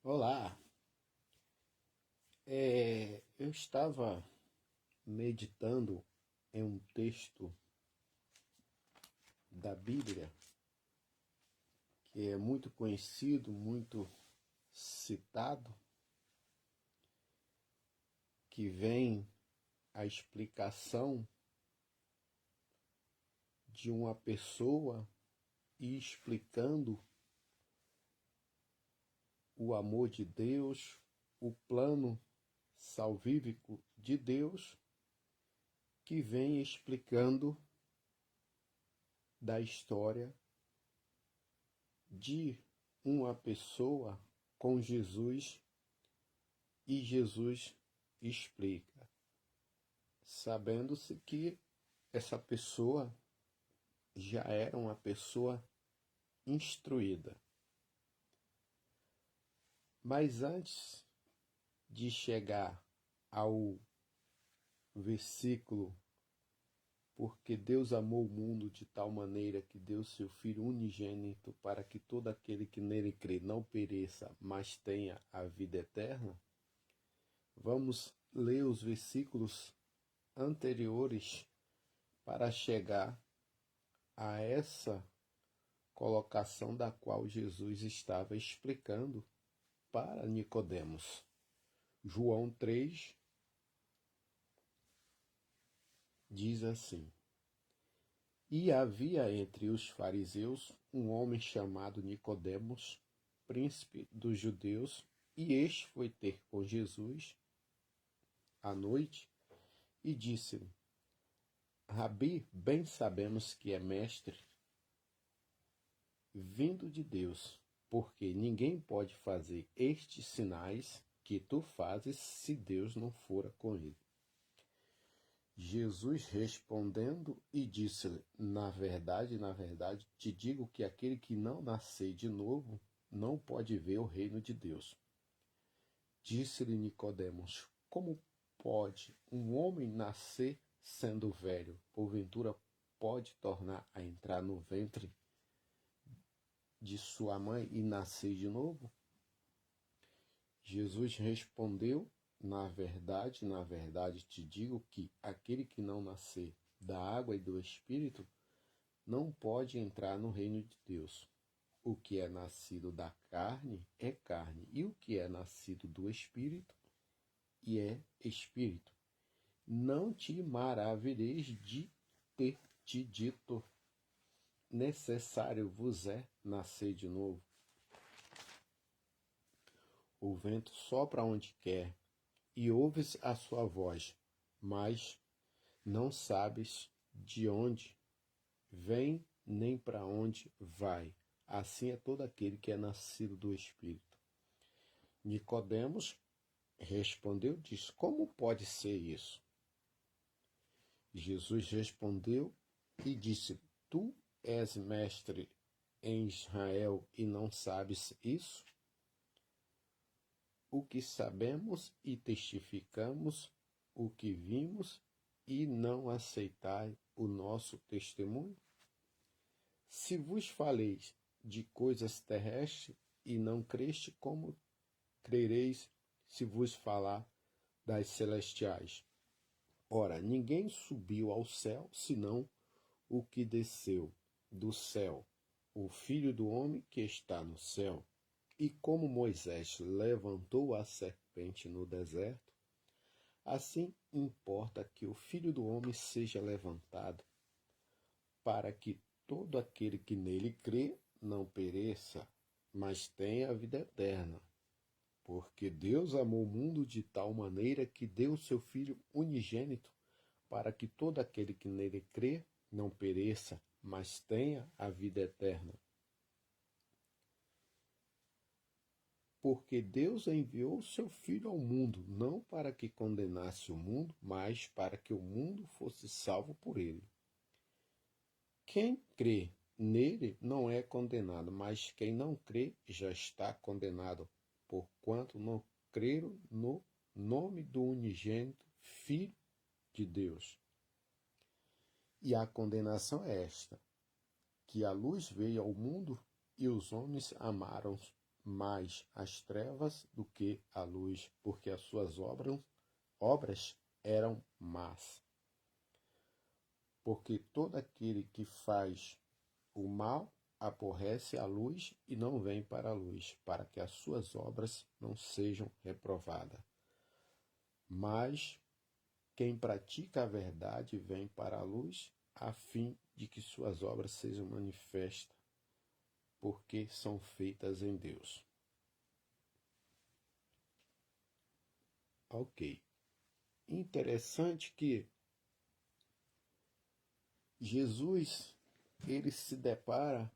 Olá, eu estava meditando em um texto da Bíblia que é muito conhecido, muito citado, que vem a explicação de uma pessoa e explicando o amor de Deus, o plano salvífico de Deus, que vem explicando da história de uma pessoa com Jesus, e Jesus explica, sabendo-se que essa pessoa já era uma pessoa instruída. Mas antes de chegar ao versículo, porque Deus amou o mundo de tal maneira que deu seu Filho unigênito para que todo aquele que nele crê não pereça, mas tenha a vida eterna, vamos ler os versículos anteriores para chegar a essa colocação da qual Jesus estava explicando para Nicodemos. João 3 diz assim: E havia entre os fariseus um homem chamado Nicodemos, príncipe dos judeus, e este foi ter com Jesus à noite e disse-lhe: Rabi, bem sabemos que é mestre vindo de Deus, porque ninguém pode fazer estes sinais que tu fazes se Deus não fora com ele. Jesus respondendo e disse-lhe: na verdade, te digo que aquele que não nascer de novo não pode ver o reino de Deus. Disse-lhe Nicodemos: como pode um homem nascer sendo velho? Porventura pode tornar a entrar no ventre de sua mãe e nascer de novo? Jesus respondeu: na verdade te digo que aquele que não nascer da água e do Espírito não pode entrar no reino de Deus. O que é nascido da carne é carne, e o que é nascido do Espírito é Espírito. Não te maravilheis de ter te dito: necessário vos é nascer de novo. O vento sopra onde quer, e ouves a sua voz, mas não sabes de onde vem nem para onde vai. Assim é todo aquele que é nascido do Espírito. Nicodemos respondeu e disse: como pode ser isso? Jesus respondeu e disse: tu és mestre em Israel e não sabes isso? O que sabemos e testificamos, o que vimos, e não aceitai o nosso testemunho? Se vos faleis de coisas terrestres e não creste, como crereis se vos falar das celestiais? Ora, ninguém subiu ao céu, senão o que desceu do céu, o Filho do homem que está no céu. E como Moisés levantou a serpente no deserto, assim importa que o Filho do homem seja levantado, para que todo aquele que nele crê não pereça, mas tenha a vida eterna. Porque Deus amou o mundo de tal maneira que deu o seu Filho unigênito, para que todo aquele que nele crê não pereça, mas tenha a vida eterna. Porque Deus enviou o seu Filho ao mundo, não para que condenasse o mundo, mas para que o mundo fosse salvo por ele. Quem crê nele não é condenado, mas quem não crê já está condenado, porquanto não creram no nome do unigênito Filho de Deus. E a condenação é esta: que a luz veio ao mundo e os homens amaram mais as trevas do que a luz, porque as suas obras eram más. Porque todo aquele que faz o mal aborrece a luz e não vem para a luz, para que as suas obras não sejam reprovadas. Mas quem pratica a verdade vem para a luz, a fim de que suas obras sejam manifestas, porque são feitas em Deus. Ok. Interessante que Jesus, ele se depara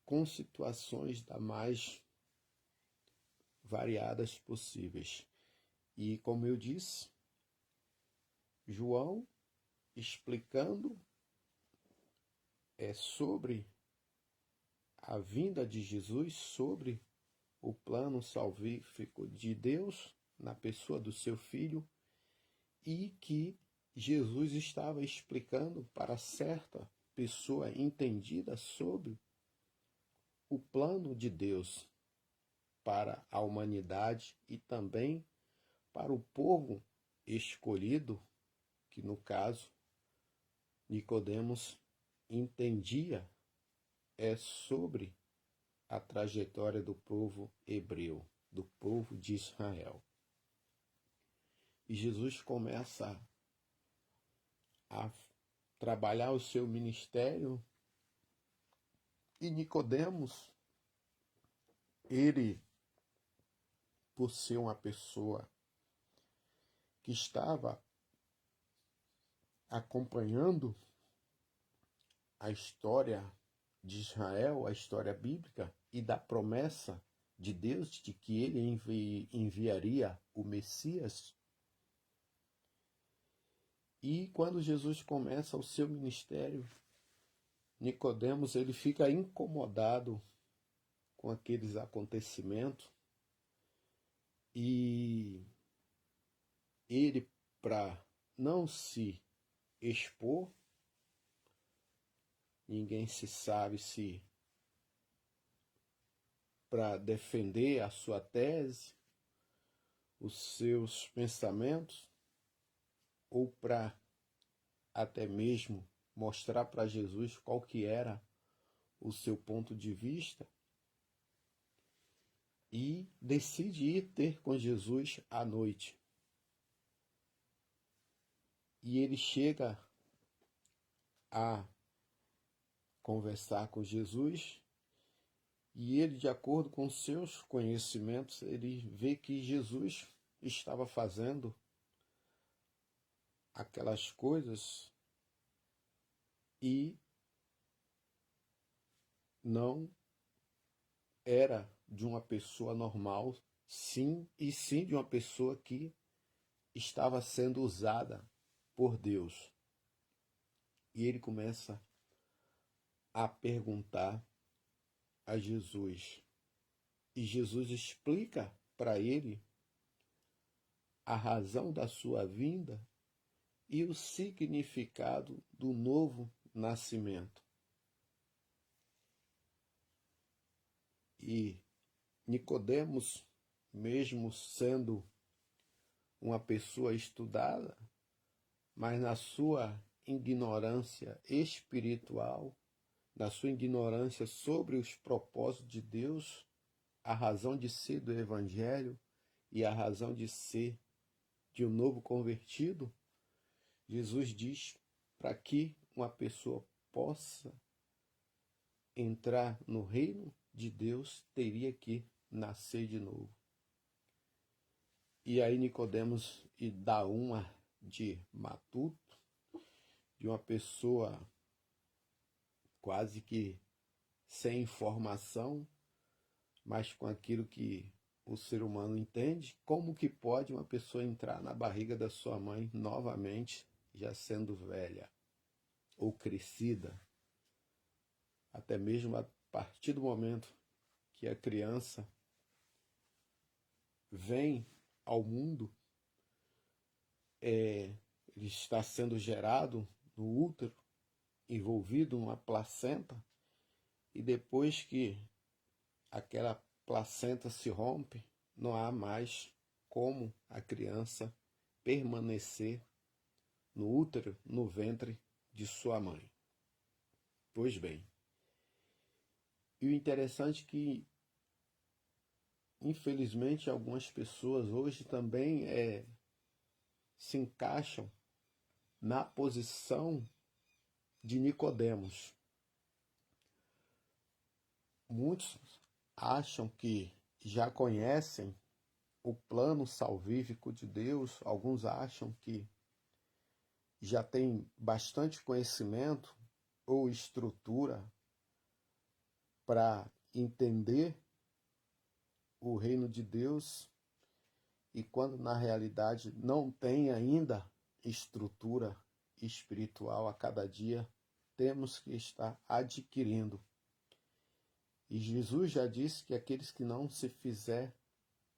com situações das mais variadas possíveis. E como eu disse, João explicando sobre a vinda de Jesus, sobre o plano salvífico de Deus na pessoa do seu Filho, e que Jesus estava explicando para certa pessoa entendida sobre o plano de Deus para a humanidade e também para o povo escolhido, que no caso Nicodemos entendia sobre a trajetória do povo hebreu, do povo de Israel. E Jesus começa a trabalhar o seu ministério e Nicodemos, ele, por ser uma pessoa que estava acompanhando a história de Israel, a história bíblica e da promessa de Deus de que ele enviaria o Messias. E quando Jesus começa o seu ministério, Nicodemos ele fica incomodado com aqueles acontecimentos e ele, para não se expor, ninguém se sabe se para defender a sua tese, os seus pensamentos, ou para até mesmo mostrar para Jesus qual que era o seu ponto de vista, e decide ir ter com Jesus à noite. E ele chega a conversar com Jesus, e ele, de acordo com seus conhecimentos, ele vê que Jesus estava fazendo aquelas coisas e não era de uma pessoa normal, sim de uma pessoa que estava sendo usada por Deus. E ele começa a perguntar a Jesus. E Jesus explica para ele a razão da sua vinda e o significado do novo nascimento. E Nicodemos, mesmo sendo uma pessoa estudada, mas na sua ignorância espiritual, na sua ignorância sobre os propósitos de Deus, a razão de ser do Evangelho e a razão de ser de um novo convertido, Jesus diz para que uma pessoa possa entrar no reino de Deus, teria que nascer de novo. E aí Nicodemos dá uma de matuto, de uma pessoa quase que sem informação, mas com aquilo que o ser humano entende, como que pode uma pessoa entrar na barriga da sua mãe novamente, já sendo velha ou crescida, até mesmo a partir do momento que a criança vem ao mundo, ele está sendo gerado no útero, envolvido numa placenta, e depois que aquela placenta se rompe, não há mais como a criança permanecer no útero, no ventre de sua mãe. Pois bem, e o interessante é que, infelizmente, algumas pessoas hoje também se encaixam na posição de Nicodemos. Muitos acham que já conhecem o plano salvífico de Deus, alguns acham que já têm bastante conhecimento ou estrutura para entender o reino de Deus, e quando na realidade não tem ainda estrutura espiritual, a cada dia temos que estar adquirindo. E Jesus já disse que aqueles que não se fizer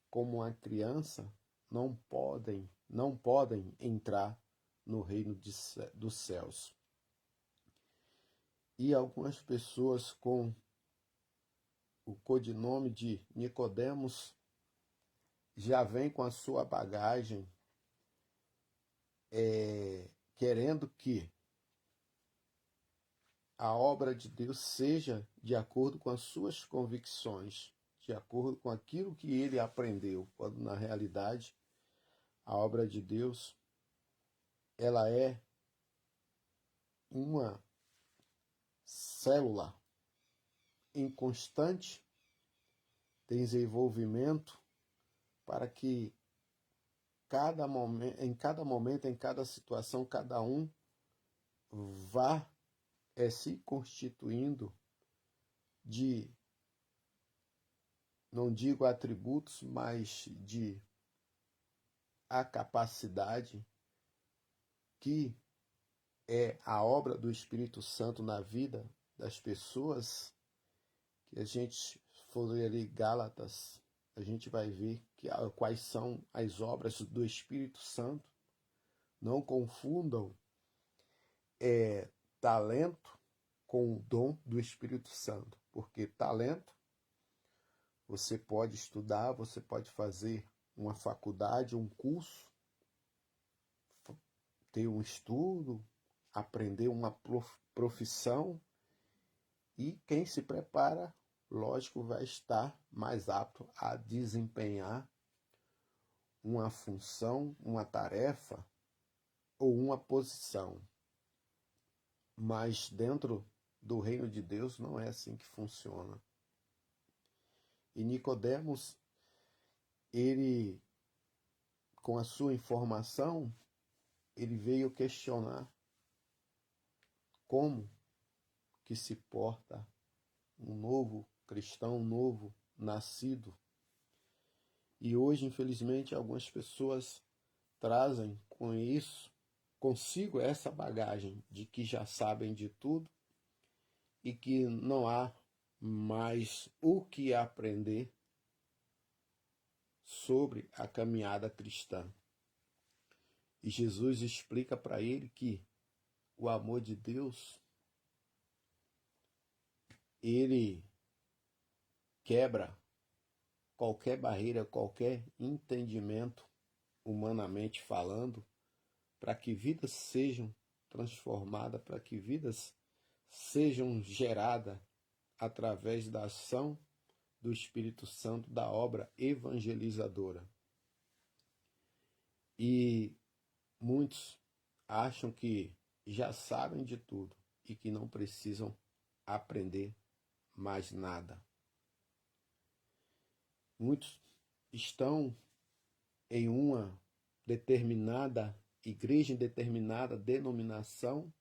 como uma criança não podem entrar no reino dos céus. E algumas pessoas com o codinome de Nicodemos já vêm com a sua bagagem, querendo que a obra de Deus seja de acordo com as suas convicções, de acordo com aquilo que ele aprendeu, quando na realidade a obra de Deus ela é uma célula em constante desenvolvimento para que em cada momento, em cada situação, cada um vá se constituindo de, não digo atributos, mas de a capacidade que é a obra do Espírito Santo na vida das pessoas, que a gente for ler ali Gálatas, a gente vai ver quais são as obras do Espírito Santo. Não confundam talento com o dom do Espírito Santo, porque talento você pode estudar, você pode fazer uma faculdade, um curso, ter um estudo, aprender uma profissão, e quem se prepara, lógico, vai estar mais apto a desempenhar uma função, uma tarefa ou uma posição. Mas dentro do reino de Deus não é assim que funciona. E Nicodemos, ele, com a sua informação, ele veio questionar como que se porta um novo cristão, um novo nascido. E hoje, infelizmente, algumas pessoas trazem consigo essa bagagem de que já sabem de tudo e que não há mais o que aprender sobre a caminhada cristã. E Jesus explica para ele que o amor de Deus, ele quebra qualquer barreira, qualquer entendimento, humanamente falando, para que vidas sejam transformadas, para que vidas sejam geradas através da ação do Espírito Santo, da obra evangelizadora. E muitos acham que já sabem de tudo e que não precisam aprender mais nada. Muitos estão em uma determinada igreja, em determinada denominação,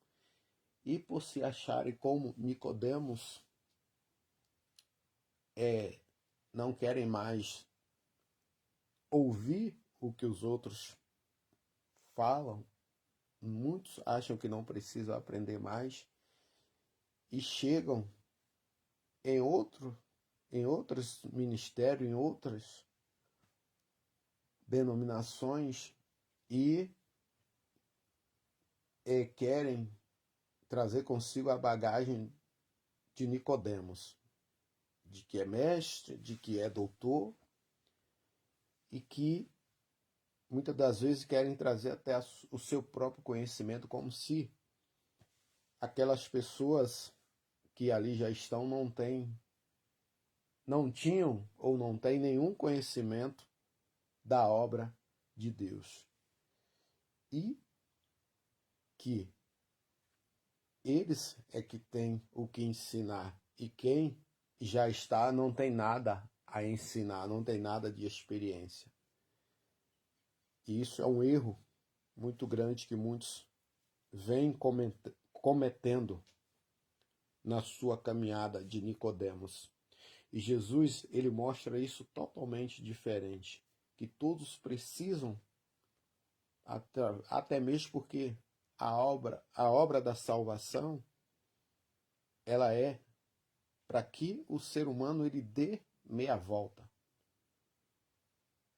e por se acharem como Nicodemos, não querem mais ouvir o que os outros falam. Muitos acham que não precisam aprender mais e chegam em outros ministérios, em outras denominações, e querem trazer consigo a bagagem de Nicodemos, de que é mestre, de que é doutor, e que muitas das vezes querem trazer até o seu próprio conhecimento, como se aquelas pessoas que ali já estão não tinham ou não têm nenhum conhecimento da obra de Deus. E que eles é que têm o que ensinar, e quem já está não tem nada a ensinar, não tem nada de experiência. E isso é um erro muito grande que muitos vêm cometendo na sua caminhada de Nicodemos. E Jesus, ele mostra isso totalmente diferente, que todos precisam, até mesmo porque a obra da salvação, ela é para que o ser humano ele dê meia volta.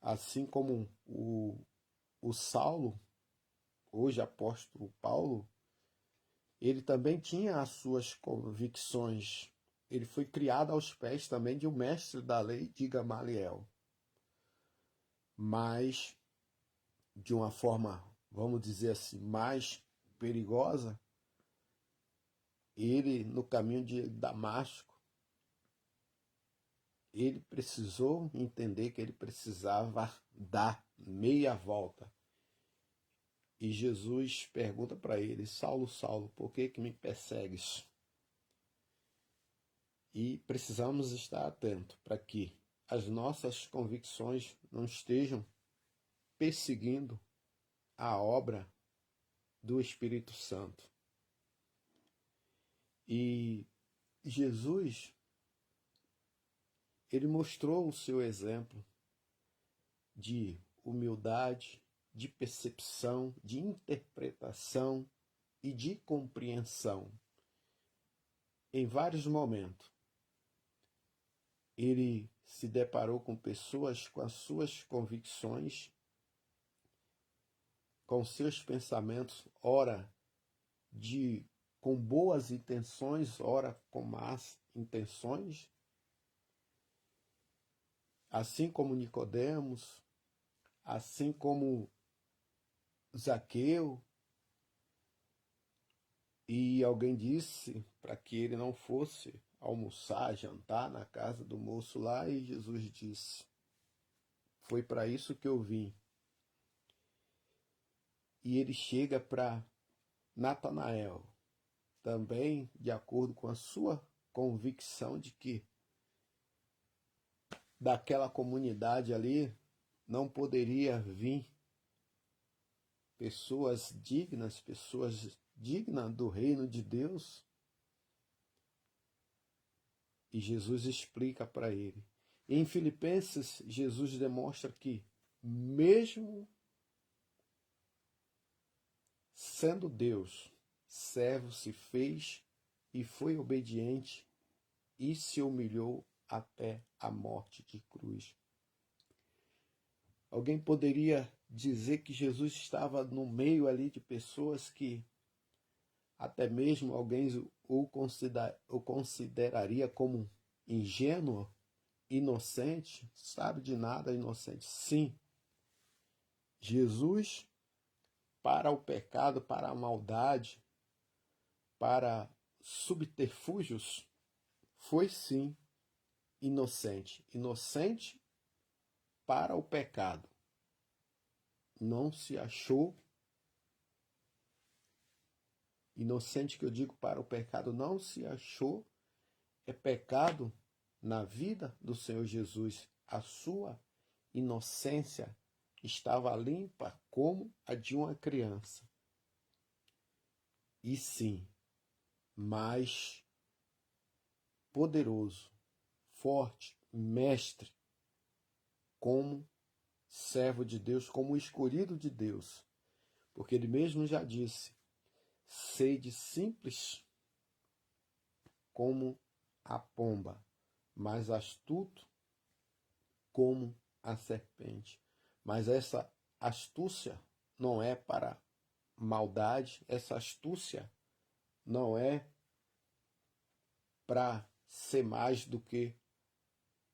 Assim como o Saulo, hoje apóstolo Paulo, ele também tinha as suas convicções. Ele foi criado aos pés também de um mestre da lei, de Gamaliel. Mas, de uma forma, vamos dizer assim, mais perigosa, ele, no caminho de Damasco, ele precisou entender que ele precisava dar meia volta. E Jesus pergunta para ele: Saulo, Saulo, por que me persegues? E precisamos estar atentos para que as nossas convicções não estejam perseguindo a obra do Espírito Santo. E Jesus, ele mostrou o seu exemplo de humildade, de percepção, de interpretação e de compreensão. Em vários momentos, ele se deparou com pessoas com as suas convicções, com seus pensamentos, ora com boas intenções, ora com más intenções, assim como Nicodemos, assim como Zaqueu, e alguém disse para que ele não fosse almoçar, jantar na casa do moço lá, e Jesus disse: foi para isso que eu vim. E ele chega para Natanael, também de acordo com a sua convicção de que daquela comunidade ali não poderia vir pessoas dignas do reino de Deus. E Jesus explica para ele. Em Filipenses, Jesus demonstra que, mesmo sendo Deus, servo se fez e foi obediente e se humilhou até a morte de cruz. Alguém poderia dizer que Jesus estava no meio ali de pessoas que até mesmo alguém o consideraria como ingênuo, inocente, sabe de nada, inocente. Sim, Jesus, para o pecado, para a maldade, para subterfúgios, foi sim inocente. Inocente para o pecado. Não se achou inocente, que eu digo para o pecado, não se achou é pecado na vida do Senhor Jesus. A sua inocência estava limpa como a de uma criança. E sim, mais poderoso, forte, mestre, como servo de Deus, como escolhido de Deus. Porque ele mesmo já disse: sede simples como a pomba, mas astuto como a serpente. Mas essa astúcia não é para maldade, essa astúcia não é para ser mais do que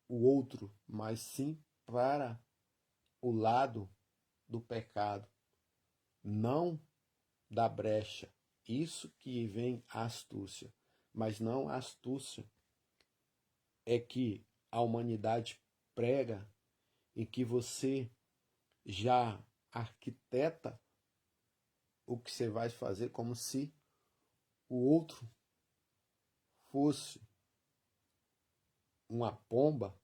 o outro, mas sim para o lado do pecado, não da brecha. Isso que vem a astúcia, mas não a astúcia é que a humanidade prega e que você já arquiteta o que você vai fazer como se o outro fosse uma pomba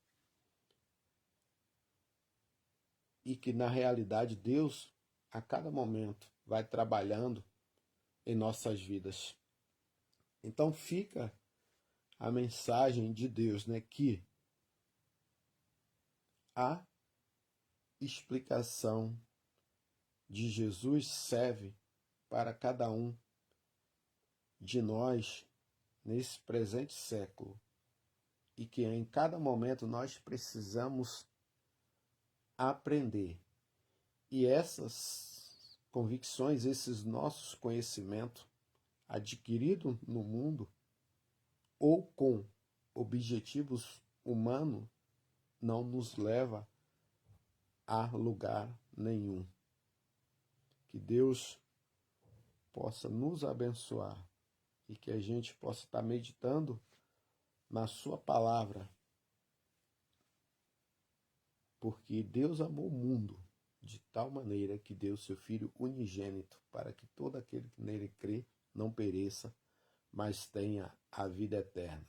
e que na realidade Deus a cada momento vai trabalhando em nossas vidas. Então fica a mensagem de Deus, né, que a explicação de Jesus serve para cada um de nós nesse presente século e que em cada momento nós precisamos aprender. E essas convicções, esses nossos conhecimentos adquiridos no mundo ou com objetivos humanos não nos leva a lugar nenhum. Que Deus possa nos abençoar e que a gente possa estar meditando na sua palavra, porque Deus amou o mundo de tal maneira que deu seu Filho unigênito para que todo aquele que nele crê não pereça, mas tenha a vida eterna.